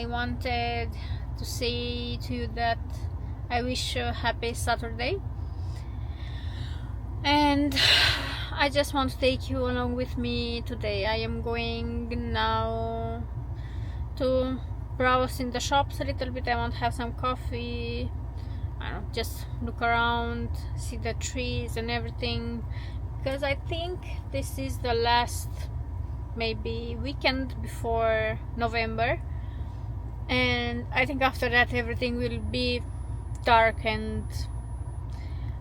I wanted to say to you that I wish you a happy Saturday, and I just want to take you along with me today. I am going now to browse in the shops a little bit. I want to have some coffee, I don't know, just look around, see the trees and everything, because I think this is the last maybe weekend before November, and I think after that everything will be dark, and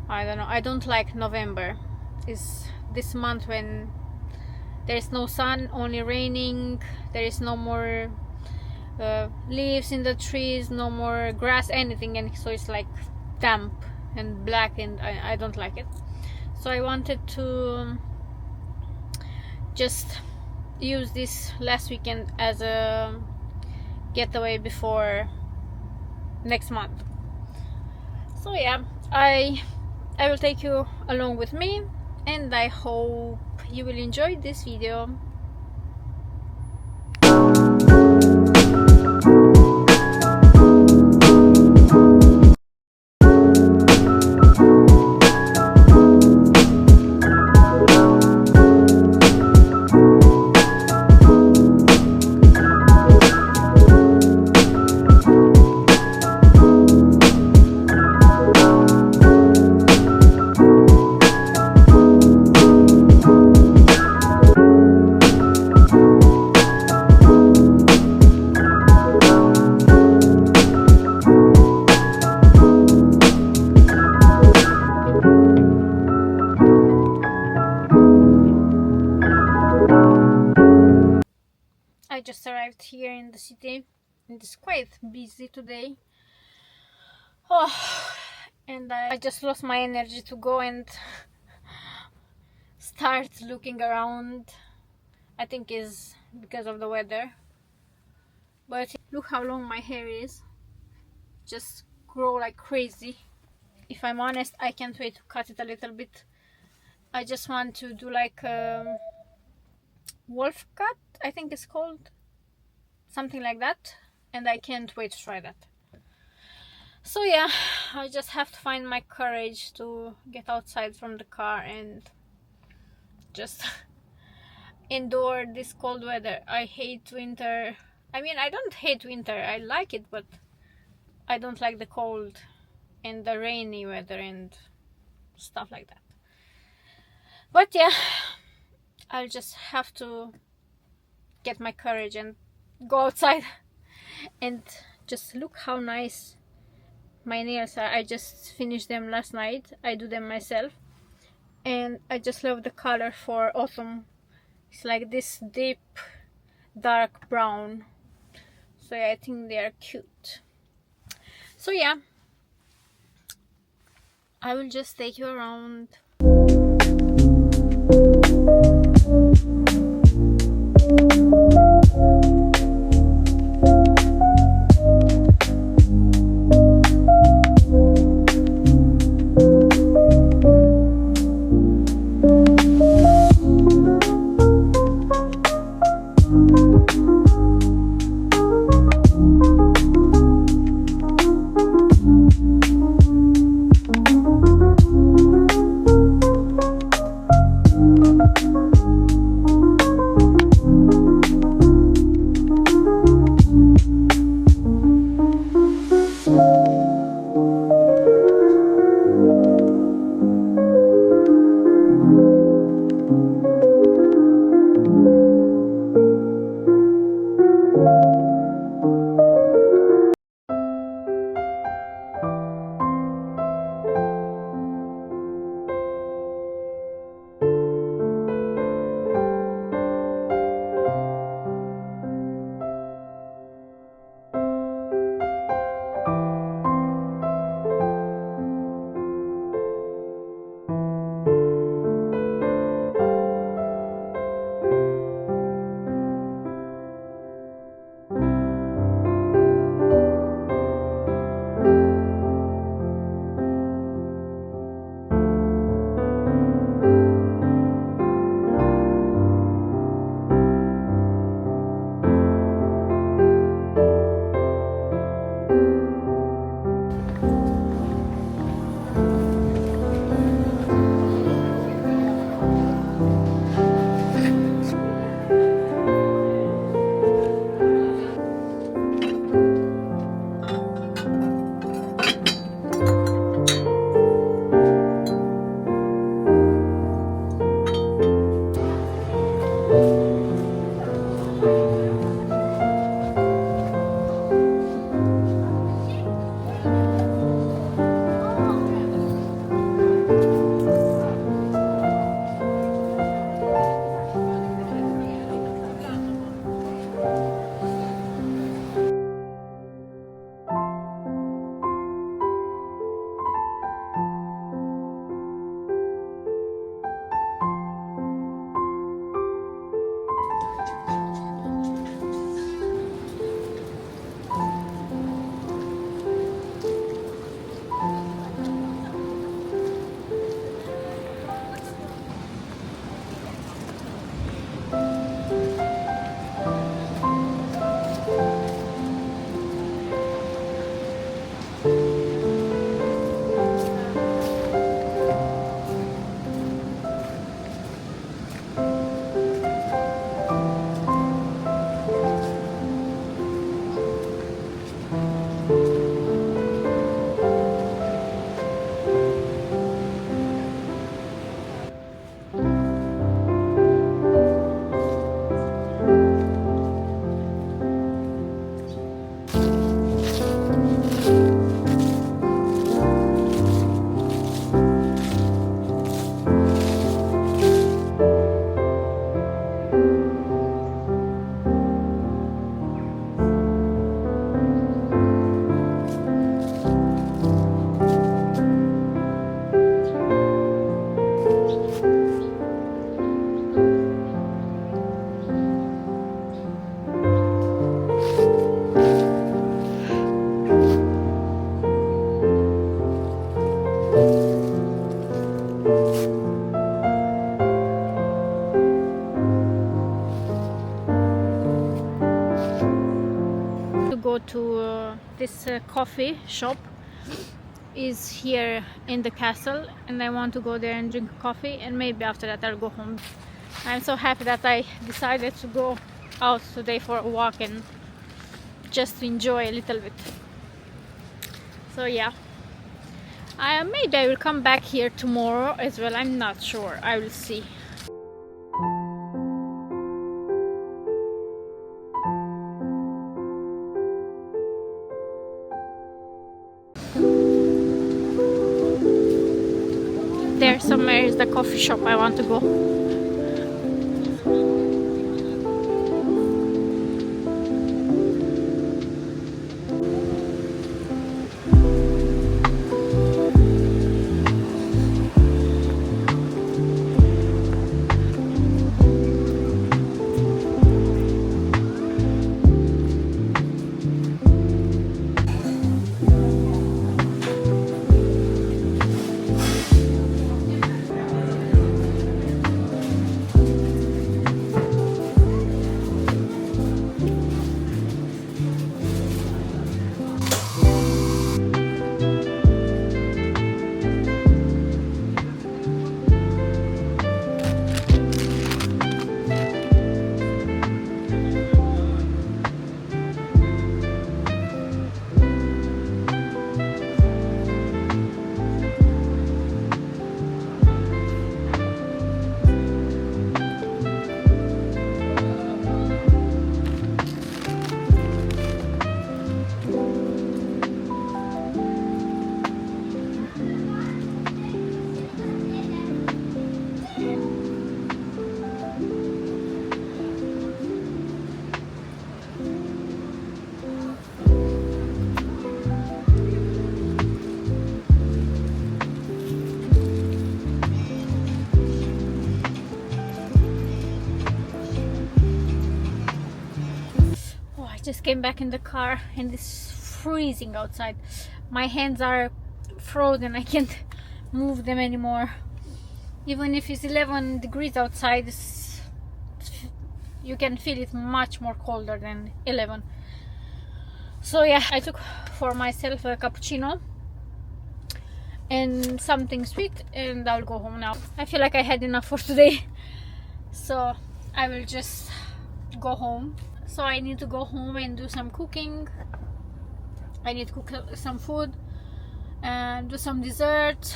I don't know, I don't like November. Is this month when there is no sun, only raining, there is no more leaves in the trees, no more grass, anything, and so it's like damp and black, and I don't like it. So I wanted to just use this last weekend as a getaway before next month. So yeah, I will take you along with me, and I hope you will enjoy this video. I just arrived here in the city, and it's quite busy today. And I just lost my energy to go and start looking around. I think is because of the weather. But look how long my hair is. Just grow like crazy. If I'm honest, I can't wait to cut it a little bit. I just want to do like a wolf cut, I think it's called, something like that, and I can't wait to try that. So yeah, I just have to find my courage to get outside from the car and just endure this cold weather. I hate winter. I mean, I don't hate winter, I like it, but I don't like the cold and the rainy weather and stuff like that. But yeah, I'll just have to get my courage and go outside. And just look how nice my nails are. I just finished them last night. I do them myself, and I just love the color for autumn. It's like this deep dark brown. So yeah, I think they are cute. So yeah, I will just take you around. the coffee shop is here in the castle, and I want to go there and drink coffee, and maybe after that I'll go home. I'm so happy that I decided to go out today for a walk and just to enjoy a little bit. So yeah, maybe I will come back here tomorrow as well. I'm not sure, I will see. There somewhere is the coffee shop I want to go. I just came back in the car and it's freezing outside. My hands are frozen, I can't move them anymore. Even if it's 11 degrees outside, you can feel it much more colder than 11. So yeah, I took for myself a cappuccino and something sweet, and I'll go home now. I feel like I had enough for today, so I will just go home. So I need to go home and do some cooking. I need to cook some food and do some dessert,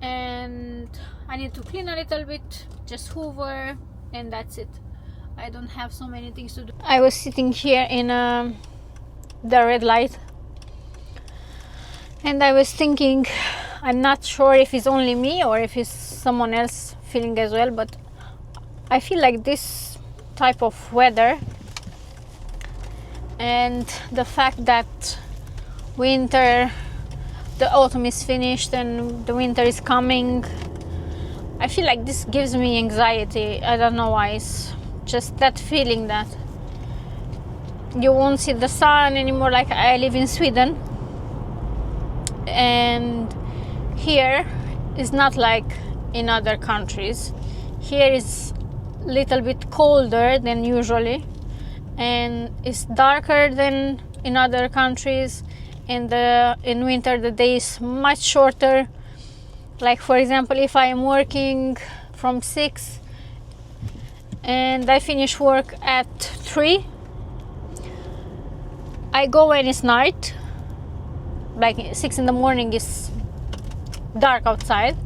and I need to clean a little bit, just hoover, and that's it. I don't have so many things to do. I was sitting here in the red light, and I was thinking, I'm not sure if it's only me or if it's someone else feeling as well, but I feel like this type of weather and the fact that the autumn is finished and the winter is coming, I feel like this gives me anxiety. I don't know why. It's just that feeling that you won't see the sun anymore. Like, I live in Sweden, and here is not like in other countries. Here is little bit colder than usually, and it's darker than in other countries, and in winter the day is much shorter. Like, for example, if I am working from 6 and I finish work at 3, I go when it's night, like 6 in the morning is dark outside,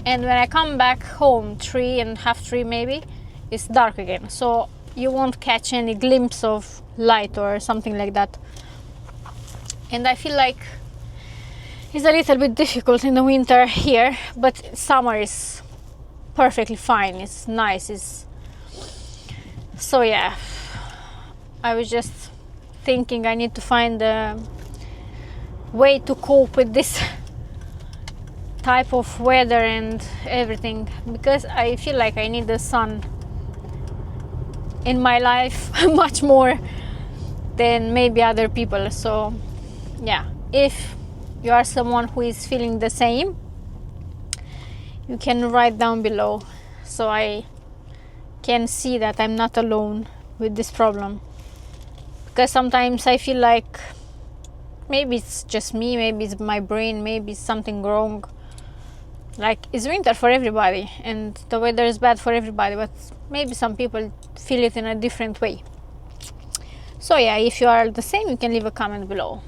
and when I come back home 3 and half 3 maybe, it's dark again, so you won't catch any glimpse of light or something like that. And I feel like it's a little bit difficult in the winter here, but summer is perfectly fine. It's nice. So yeah, I was just thinking I need to find a way to cope with this type of weather and everything, because I feel like I need the sun in my life much more than maybe other people. So yeah, if you are someone who is feeling the same, you can write down below so I can see that I'm not alone with this problem. Because sometimes I feel like maybe it's just me, maybe it's my brain, maybe it's something wrong. Like, it's winter for everybody and the weather is bad for everybody, but maybe some people feel it in a different way. So yeah, if you are the same, you can leave a comment below.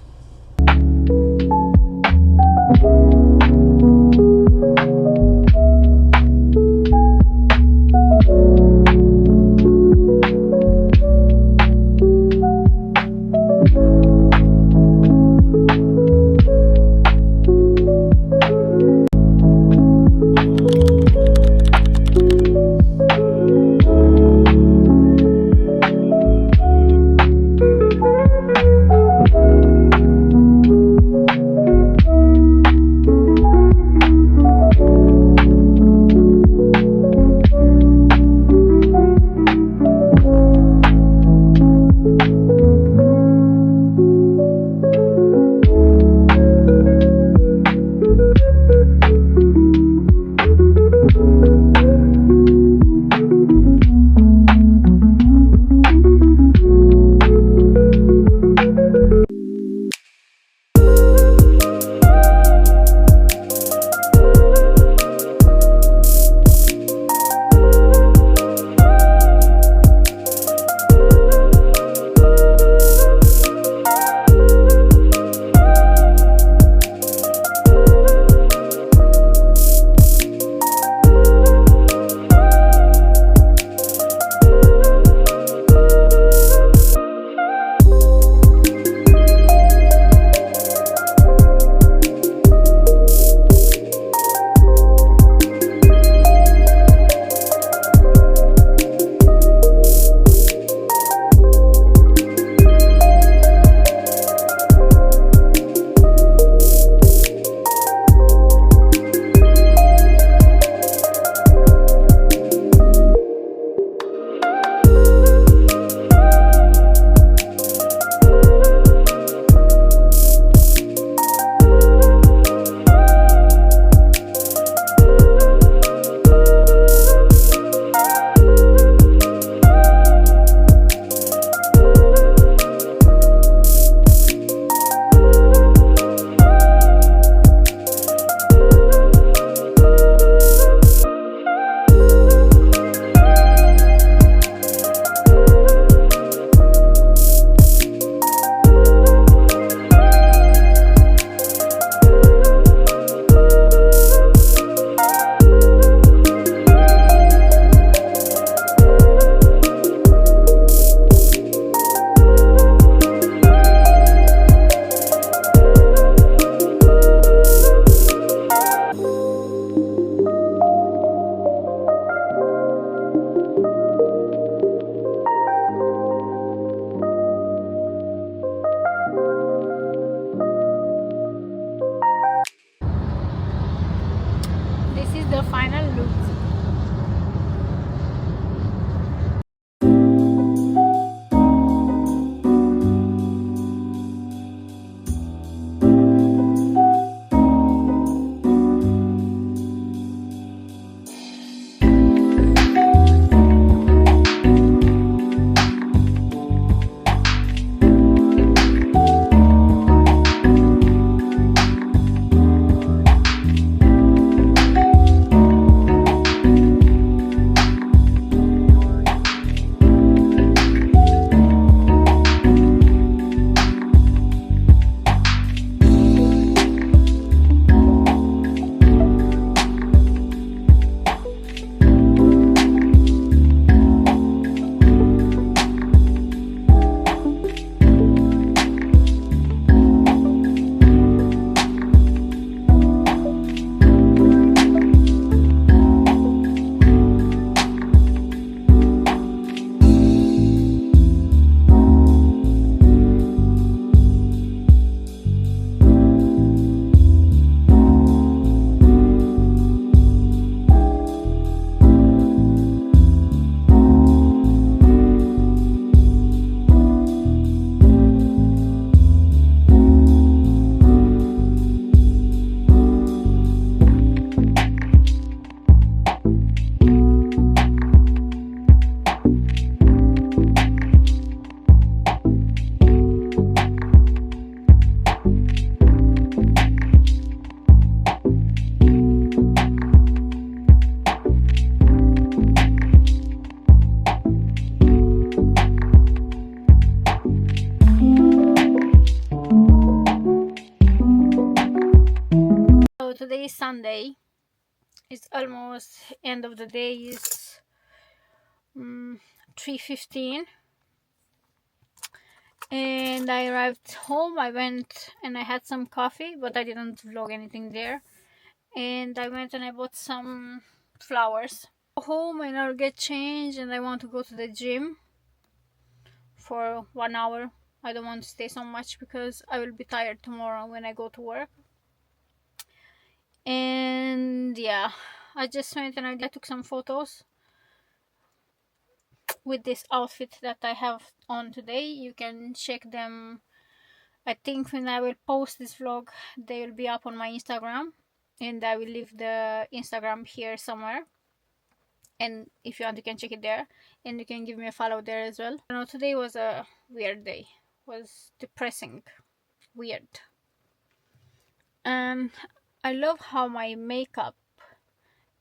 The final look. today is Sunday. It's almost end of the day. It's 3:15, and I arrived home. I went and I had some coffee, but I didn't vlog anything there. And I went and I bought some flowers. Go home and I'll get changed, and I want to go to the gym for 1 hour. I don't want to stay so much because I will be tired tomorrow when I go to work. And yeah, I just went and I took some photos with this outfit that I have on today. You can check them. I think when I will post this vlog, they will be up on my Instagram, and I will leave the Instagram here somewhere. And if you want, you can check it there, and you can give me a follow there as well. You know, today was a weird day. It was depressing, weird. And I love how my makeup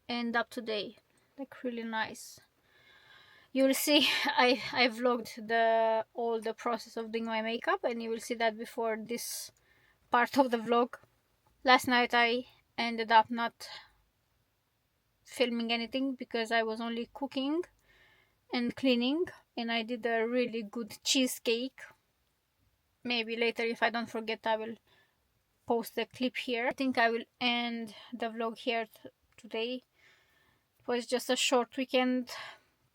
end up today, like really nice. You'll see I vlogged all the process of doing my makeup, and you will see that before this part of the vlog. Last night I ended up not filming anything because I was only cooking and cleaning, and I did a really good cheesecake. Maybe later, if I don't forget, I will post the clip here. I think I will end the vlog here today. It was just a short weekend.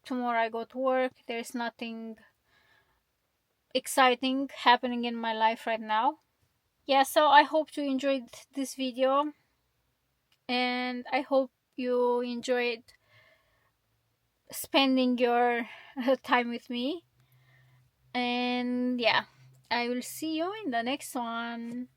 Tomorrow I go to work. There's nothing exciting happening in my life right now. Yeah, so I hope you enjoyed this video, and I hope you enjoyed spending your time with me. And yeah, I will see you in the next one.